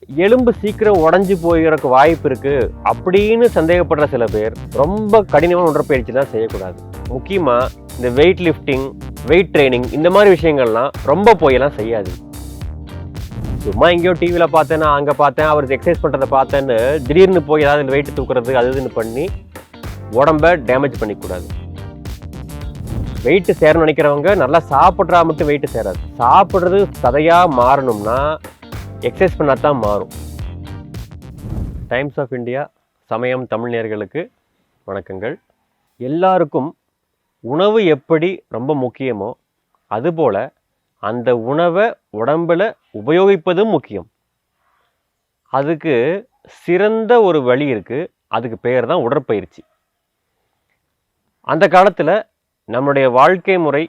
எலும்பு சீக்கிரம் உடஞ்சி போகிறதுக்கு வாய்ப்பு இருக்கு அப்படின்னு சந்தேகப்படுற சில பேர் ரொம்ப கடினமான உடற்பயிற்சி தான் செய்யக்கூடாது. முக்கியமா இந்த வெயிட் லிஃப்டிங், வெயிட் ட்ரைனிங் இந்த மாதிரி விஷயங்கள்லாம் ரொம்ப போயெல்லாம் செய்யாது. சும்மா எங்கேயோ டிவியில் பார்த்தேன், நான் அங்கே பார்த்தேன், அவர் எக்ஸசைஸ் பண்ணுறதை பார்த்தேன்னு திடீர்னு போய் ஏதாவது வெயிட் தூக்குறது அது இதுன்னு பண்ணி உடம்ப டேமேஜ் பண்ணிக்கூடாது. வெயிட்டு சேரணும்னு நினைக்கிறவங்க நல்லா சாப்பிட்றா மட்டும் வெயிட்டு சேராது. சாப்பிட்றது சதையாக மாறணும்னா எக்ஸசைஸ் பண்ணால் தான் மாறும். டைம்ஸ் ஆஃப் இந்தியா சமயம் தமிழ் நேயர்களுக்கு வணக்கங்கள். எல்லாருக்கும் உணவு எப்படி ரொம்ப முக்கியமோ அதுபோல் அந்த உணவை உடம்பில் உபயோகிப்பதும் முக்கியம். அதுக்கு சிறந்த ஒரு வழி இருக்குது. அதுக்கு பேர் தான் உடற்பயிற்சி. அந்த காலத்தில் நம்மளுடைய வாழ்க்கை முறை,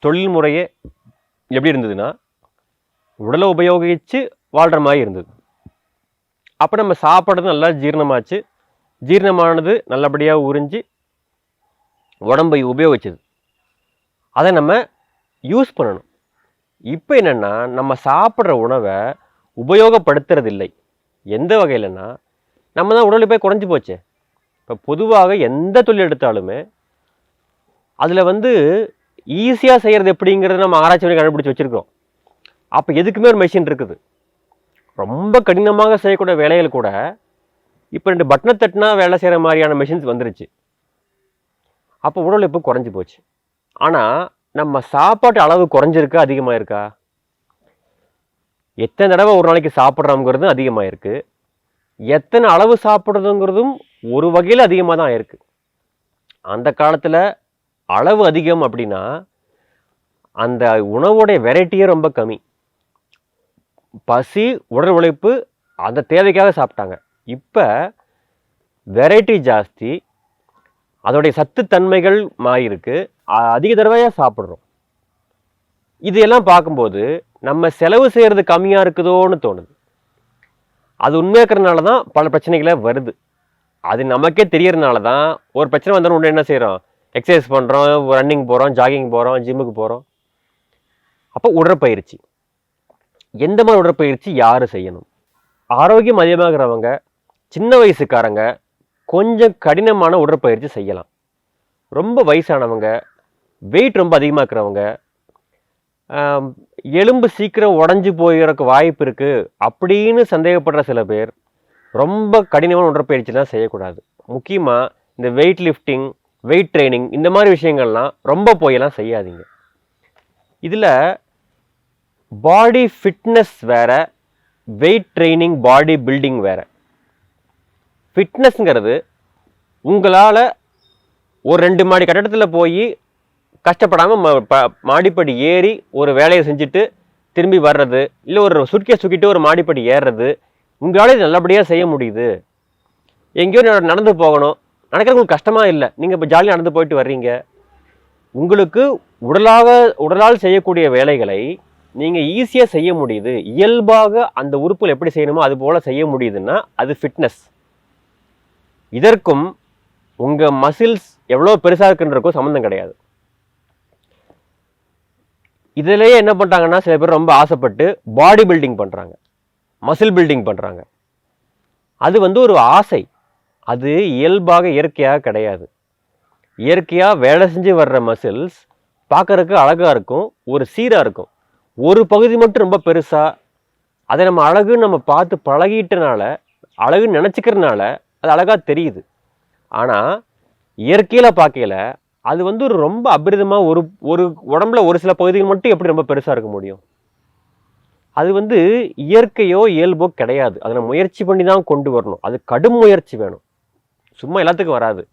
தொழில் முறையே எப்படி இருந்ததுன்னா உடலை உபயோகித்து வாழ்கிற மாதிரி இருந்தது. அப்போ நம்ம சாப்பிட்றது நல்லா ஜீரணமாச்சு, ஜீரணமானது நல்லபடியாக உறிஞ்சி உடம்பை உபயோகிச்சது. அதை நம்ம யூஸ் பண்ணணும். இப்போ என்னென்னா நம்ம சாப்பிட்ற உணவை உபயோகப்படுத்துறதில்லை. எந்த வகையிலன்னா நம்ம தான் உடல் போய் குறைஞ்சி போச்சே. இப்போ பொதுவாக எந்த தொழில் எடுத்தாலுமே அதில் ஈஸியாக செய்கிறது எப்படிங்கிறத நம்ம ஆராய்ச்சி பண்ணி கண்டுபிடிச்சி வச்சுருக்கோம். அப்போ எதுக்குமே ஒரு மெஷின் இருக்குது. ரொம்ப கடினமாக செய்யக்கூடிய வேலைகள் கூட இப்போ 2 பட்டனை தட்டினா வேலை செய்கிற மாதிரியான மெஷின்ஸ் வந்துருச்சு. அப்போ உடல் இப்போ குறைஞ்சி போச்சு. ஆனால் நம்ம சாப்பாட்டு அளவு குறைஞ்சிருக்கா அதிகமாக இருக்கா? எத்தனை தடவை ஒரு நாளைக்கு சாப்பிட்றோங்கிறதும் அதிகமாக இருக்குது. எத்தனை அளவு சாப்பிட்றதுங்கிறதும் ஒரு வகையில் அதிகமாக தான் இருக்குது. அந்த காலத்தில் அளவு அதிகம் அப்படின்னா அந்த உணவுடைய வெரைட்டியே ரொம்ப கம்மி. பசி, உடல் உழைப்பு அந்த தேவைக்காக சாப்பிட்டாங்க. இப்போ வெரைட்டி ஜாஸ்தி, அதோடைய சத்து தன்மைகள் மாறியிருக்கு, அதிக தடவையாக சாப்பிட்றோம். இதையெல்லாம் பார்க்கும்போது நம்ம செலவு செய்கிறது கம்மியாக இருக்குதோன்னு தோணுது. அது உண்மையாக்கிறதுனால தான் பல பிரச்சனைகளை வருது. அது நமக்கே தெரியறதுனால தான் ஒரு பிரச்சனை வந்தாலும் ஒன்று என்ன செய்கிறோம், எக்ஸசைஸ் பண்ணுறோம், ரன்னிங் போகிறோம், ஜாகிங் போகிறோம், ஜிம்முக்கு போகிறோம். அப்போ உடற்பயிற்சி எந்த மாதிரி உடற்பயிற்சி யார் செய்யணும்? ஆரோக்கியம் அதிகமாகிறவங்க, சின்ன வயசுக்காரங்க கொஞ்சம் கடினமான உடற்பயிற்சி செய்யலாம். ரொம்ப வயசானவங்க, வெயிட் ரொம்ப அதிகமாக்குறவங்க, எலும்பு சீக்கிரம் உடஞ்சி போகிறதுக்கு வாய்ப்பு இருக்குது அப்படின்னு சந்தேகப்படுற சில பேர் ரொம்ப கடினமான உடற்பயிற்சிலாம் செய்யக்கூடாது. முக்கியமாக இந்த வெயிட் லிஃப்டிங், வெயிட் ட்ரைனிங் இந்த மாதிரி விஷயங்கள்லாம் ரொம்ப போயெல்லாம் செய்யாதீங்க. இதில் பாடி ஃபிட்னஸ் வேறு, வெயிட் ட்ரைனிங், பாடி பில்டிங் வேறு. ஃபிட்னஸ்ங்கிறது உங்களால் ஒரு 2 மாடி கட்டடத்தில் போய் கஷ்டப்படாமல் மாடிப்படி ஏறி ஒரு வேலையை செஞ்சுட்டு திரும்பி வர்றது, இல்லை ஒரு சுட்கேஸ் தூக்கிட்டு ஒரு மாடிப்படி ஏறுறது, உங்களால் இது நல்லபடியாக செய்ய முடியுது. எங்கேயோ நடந்து போகணும், நடக்கிறது உங்களுக்கு கஷ்டமாக இல்லை, நீங்கள் இப்போ ஜாலியாக நடந்து போயிட்டு வர்றீங்க. உங்களுக்கு உடலால் செய்யக்கூடிய வேலைகளை நீங்கள் ஈஸியாக செய்ய முடியுது, இயல்பாக அந்த உறுப்புகள் எப்படி செய்யணுமோ அது போல் செய்ய முடியுதுன்னா அது ஃபிட்னஸ். இதற்கும் உங்கள் மசில்ஸ் எவ்வளோ பெருசாக இருக்குன்றக்கும் சம்மந்தம் கிடையாது. இதிலேயே என்ன பண்ணுறாங்கன்னா சில பேர் ரொம்ப ஆசைப்பட்டு பாடி பில்டிங் பண்ணுறாங்க, மசில் பில்டிங் பண்ணுறாங்க. அது ஒரு ஆசை, அது இயல்பாக இயற்கையாக கிடையாது. இயற்கையாக வேலை செஞ்சு வர்ற மசில்ஸ் பார்க்கறதுக்கு அழகாக இருக்கும், ஒரு சீராக இருக்கும். ஒரு பகுதி மட்டும் ரொம்ப பெருசாக, அதை நம்ம அழகுன்னு நம்ம பார்த்து பழகிட்டனால, அழகுன்னு நினச்சிக்கிறதுனால அது அழகாக தெரியுது. ஆனால் இயற்கையில் பார்க்கல அது ஒரு ரொம்ப அபரிதமாக ஒரு உடம்புல ஒரு சில பகுதிகள் மட்டும் எப்படி ரொம்ப பெருசாக இருக்க முடியும்? அது இயற்கையோ இயல்போ கிடையாது. அதை நம்ம முயற்சி பண்ணி தான் கொண்டு வரணும். அது கடும் முயற்சி வேணும், சும்மா எல்லாத்துக்கும் வராது.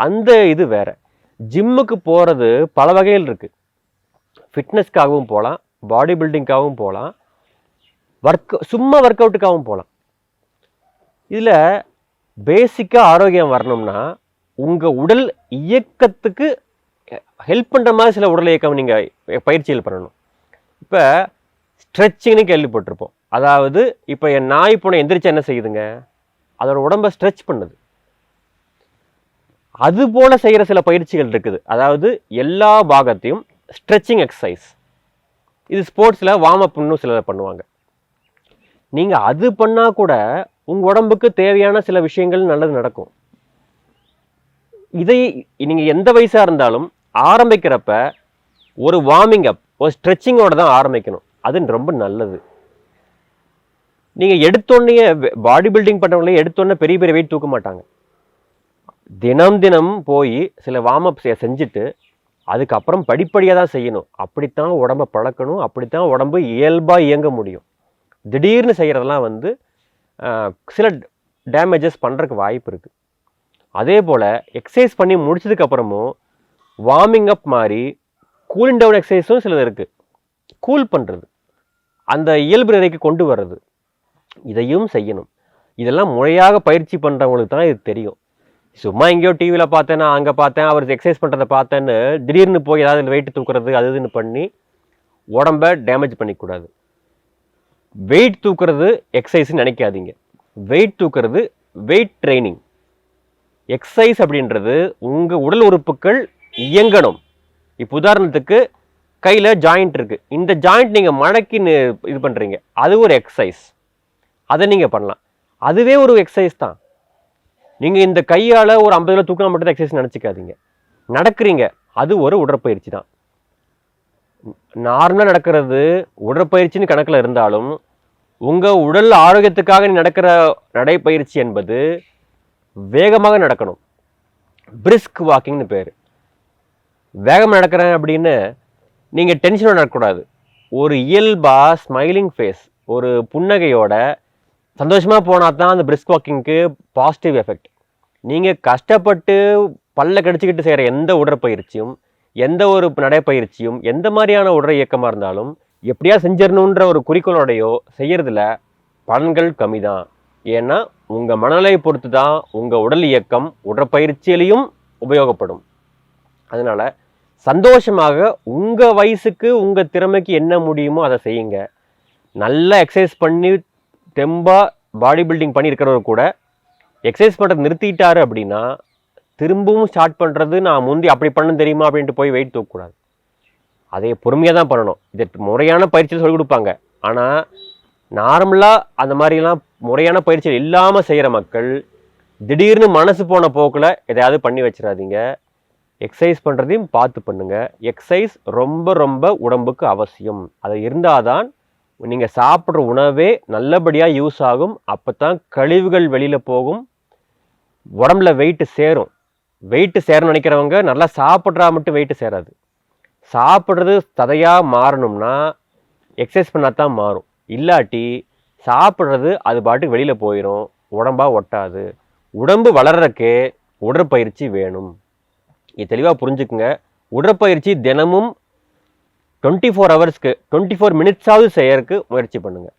அந்த இது வேற. ஜிம்முக்கு போகிறது பல வகையில் இருக்குது. ஃபிட்னஸ்க்காகவும் போகலாம், பாடி பில்டிங்காகவும் போகலாம், சும்மா ஒர்க் அவுட்டுக்காகவும் போகலாம். இதில் பேசிக்காக ஆரோக்கியம் வரணும்னா உங்கள் உடல் இயக்கத்துக்கு ஹெல்ப் பண்ணுற மாதிரி சில உடல் இயக்கம் நீங்கள் பயிற்சிகள் பண்ணணும். இப்போ ஸ்ட்ரெச்சிங்னு கேள்விப்பட்டிருப்போம். அதாவது இப்போ என் நாய் பூனை எந்திரிச்சா என்ன செய்யுதுங்க, அதோட உடம்பை ஸ்ட்ரெச் பண்ணுது. அது போல செய்கிற சில பயிற்சிகள் இருக்குது. அதாவது எல்லா பாகத்தையும் ஸ்ட்ரெச்சிங் எக்ஸசைஸ். இது ஸ்போர்ட்ஸில் வார்ம் அப்னு சிலர் பண்ணுவாங்க. நீங்கள் அது பண்ணால் கூட உங்கள் உடம்புக்கு தேவையான சில விஷயங்கள் நல்லது நடக்கும். இதை நீங்கள் எந்த வயசாக இருந்தாலும் ஆரம்பிக்கிறப்ப ஒரு வார்மிங் அப், ஒரு ஸ்ட்ரெச்சிங்கோட தான் ஆரம்பிக்கணும். அது ரொம்ப நல்லது. நீங்கள் எடுத்தோடனே பாடி பில்டிங் பண்ணுறவங்களே எடுத்தோடனே பெரிய பெரிய வெயிட் தூக்க மாட்டாங்க. தினம் தினம் போய் சில வார்ம் அப் செஞ்சுட்டு அதுக்கப்புறம் படிப்படியாக தான் செய்யணும். அப்படித்தான் உடம்பை பழக்கணும். அப்படித்தான் உடம்பு இயல்பாக இயங்க முடியும். திடீர்னு செய்கிறதெல்லாம் சில டேமேஜஸ் பண்ணுறதுக்கு வாய்ப்பு இருக்குது. அதே போல் எக்ஸசைஸ் பண்ணி முடிச்சதுக்கப்புறமும் வார்மிங் அப் மாதிரி கூலிங் டவுன் எக்ஸசைஸும் சிலது இருக்குது. கூல் பண்ணுறது, அந்த இயல்பு நிலைக்கு கொண்டு வர்றது, இதையும் செய்யணும். இதெல்லாம் முறையாக பயிற்சி பண்ணுறவங்களுக்கு தான் இது தெரியும். சும்மா எங்கேயோ டிவியில் பார்த்தேன், நான் அங்கே பார்த்தேன், அவர் எக்ஸசைஸ் பண்ணுறதை பார்த்தேன்னு திடீர்னு போய் ஏதாவது வெயிட் தூக்குறது அது இதுன்னு பண்ணி உடம்பை டேமேஜ் பண்ணிக்கூடாது. வெயிட் தூக்குறது எக்ஸசைஸ்ன்னு நினைக்காதீங்க. வெயிட் தூக்குறது வெயிட் ட்ரைனிங். எக்ஸசைஸ் அப்படின்றது உங்கள் உடல் உறுப்புகள் இயங்கணும். இப்போ உதாரணத்துக்கு கையில் ஜாயிண்ட் இருக்குது. இந்த ஜாயிண்ட் நீங்கள் மடக்கி இது பண்ணுறீங்க, அது ஒரு எக்ஸசைஸ். அதை நீங்கள் பண்ணலாம். அதுவே ஒரு எக்ஸசைஸ் தான். நீங்கள் இந்த கையால் ஒரு 50 கிலோ தூக்கினா மட்டும் தான் எக்ஸசைஸ் நினச்சிக்காதீங்க. நடக்கிறீங்க, அது ஒரு உடற்பயிற்சி தான். நார்மலாக நடக்கிறது உடற்பயிற்சின்னு கணக்கில் இருந்தாலும் உங்கள் உடல் ஆரோக்கியத்துக்காக நடக்கிற நடைப்பயிற்சி என்பது வேகமாக நடக்கணும். பிரிஸ்க் வாக்கிங்னு பேர். வேகமாக நடக்கிறேன் அப்படின்னு நீங்கள் டென்ஷனோட நடக்கக்கூடாது. ஒரு இயல்பாக ஸ்மைலிங் ஃபேஸ், ஒரு புன்னகையோட சந்தோஷமாக போனால் தான் அந்த பிரிஸ்க் வாக்கிங்க்கு பாசிட்டிவ் எஃபெக்ட். நீங்கள் கஷ்டப்பட்டு பல்ல கடிச்சிக்கிட்டு செய்கிற எந்த உடற்பயிற்சியும், எந்த ஒரு நடைப்பயிற்சியும், எந்த மாதிரியான உடல் இயக்கமாக இருந்தாலும் எப்படியா செஞ்சிடணுன்ற ஒரு குறிக்கோளோடையோ செய்யறதுல பலன்கள் கம்மி தான். ஏன்னா உங்கள் மனநிலையை பொறுத்து தான் உங்கள் உடல் இயக்கம் உடற்பயிற்சியிலையும் உபயோகப்படும். அதனால் சந்தோஷமாக உங்கள் வயசுக்கு உங்கள் திறமைக்கு என்ன முடியுமோ அதை செய்யுங்க. நல்லா எக்ஸசைஸ் பண்ணி தெம்பாக பாடி பில்டிங் பண்ணியிருக்கிறவர் கூட எக்ஸசைஸ் பண்ணுறது நிறுத்திட்டாரு அப்படின்னா திரும்பவும் ஸ்டார்ட் பண்ணுறது, நான் முந்தி அப்படி பண்ண தெரியுமா அப்படின்ட்டு போய் வெயிட் தூக்கக்கூடாது. அதே பொறுமையாக தான் பண்ணணும். இது முறையான பயிற்சியில் சொல்லிக் கொடுப்பாங்க. ஆனால் நார்மலாக அந்த மாதிரிலாம் முறையான பயிற்சிகள் இல்லாமல் செய்கிற மக்கள் திடீர்னு மனசு போன போக்கில் எதையாவது பண்ணி வச்சிடாதீங்க. எக்ஸசைஸ் பண்ணுறதையும் பார்த்து பண்ணுங்கள். எக்ஸசைஸ் ரொம்ப ரொம்ப உடம்புக்கு அவசியம். அது இருந்தால் தான் நீங்கள் சாப்பிட்ற உணவே நல்லபடியாக யூஸ் ஆகும். அப்போ தான் கழிவுகள் வெளியில் போகும், உடம்புல வெயிட்டு சேரும். வெயிட்டு சேரணும்னு நினைக்கிறவங்க நல்லா சாப்பிட்றா மட்டும் வெயிட்டு சேராது. சாப்பிட்றது ததையாக மாறணும்னா எக்ஸசைஸ் பண்ணால் தான் மாறும். இல்லாட்டி சாப்பிட்றது அது பாட்டுக்கு வெளியில் போயிடும், உடம்பாக ஒட்டாது. உடம்பு வளர்றதுக்கே உடற்பயிற்சி வேணும். இது தெளிவாக புரிஞ்சுக்குங்க. உடற்பயிற்சி தினமும் 24 ஹவர்ஸ்க்கு 24 மினிட்ஸாவது செய்யறதுக்கு முயற்சி பண்ணுங்கள்.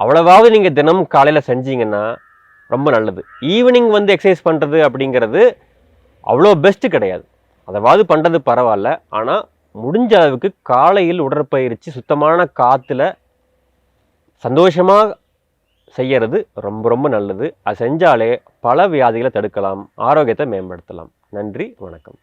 அவ்வளவாவது நீங்கள் தினமும் காலையில் செஞ்சீங்கன்னா ரொம்ப நல்லது. ஈவினிங் எக்ஸசைஸ் பண்ணுறது அப்படிங்கிறது அவ்வளோ பெஸ்ட்டு கிடையாது. அதாவது பண்ணுறது பரவாயில்ல. ஆனால் முடிஞ்ச அளவுக்கு காலையில் உடற்பயிற்சி சுத்தமான காற்றுல சந்தோஷமாக செய்யறது ரொம்ப ரொம்ப நல்லது. அது செஞ்சாலே பல வியாதிகளை தடுக்கலாம், ஆரோக்கியத்தை மேம்படுத்தலாம். நன்றி, வணக்கம்.